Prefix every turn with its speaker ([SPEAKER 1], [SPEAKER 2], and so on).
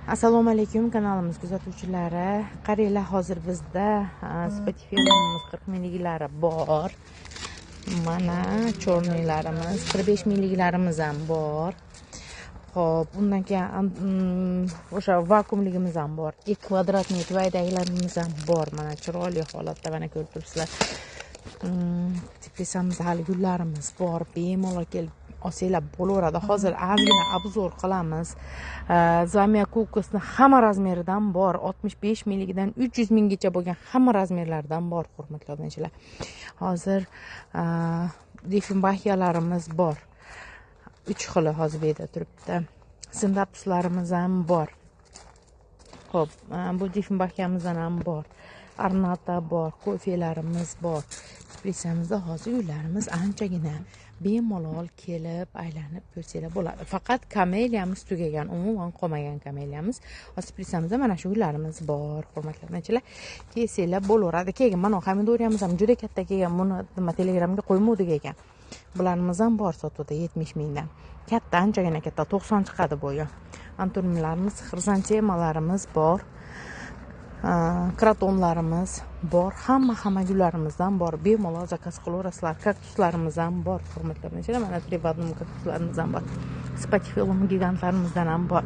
[SPEAKER 1] Assalomu alaykum kanalimiz kuzatuvchilari. Qaranglar, hozir bizda Spotify'imiz 40 mingliklari bor. Mana chorniylarimiz, 45 mingliklarimiz ham bor. Xo'p, undan keyin o'sha vakuumligimiz ham bor. 2 kvadrat metr vaydagilarimiz ham bor. Mana chiroyli holatda mana ko'rib turibsizlar. Tepasamizda hali gullarimiz bor. Bemalol kelib olsanglar bo'laveradi. Hozir ozgina obzor qilamiz. Zamyakukosni hamma razmeridan bor. 65 minglikdan 300 minggacha bo'lgan hamma razmerlardan bor, hurmatli obunachilar. Hozir Diefenbachiyalarimiz bor. 3 xili hozir bu yerda turibdi. Sindapuslarimiz ham bor. Xo'p, bu Diefenbachiyamizdan ham bor. Arnata bor, kofelarimiz bor. Tepasamizda hozir uylarimiz anchagina. Bemalol kelib aylanib ko'rsanglar bo'ladi. Faqat kameliyamiz tugagan, umuman qolmagan kameliyamiz. Hozir tepasamizda mana shu uylarimiz bor, hurmatli obunachilar. Kelsanglar bo'laveradi. Keyin mana hamidoriyamiz ham juda katta kelgan. Buni nima Telegramga qo'ymovdik ekan. Bularimiz ham bor sotuvda 70 mingdan. Katta, anchagina katta, 90 chiqadi bo'yi. Anturmlarimiz, xrizantemalarimiz bor. Kratonlarimiz bor. Hamma gullarimizdan bor. Bemalol zakaz qilaverasizlar. Kaktuslarimiz ham bor, hurmatli obunachilar. Mana privatniy kaktuslarimiz ham bor. Spatifilum gigantlarimizdan ham bor.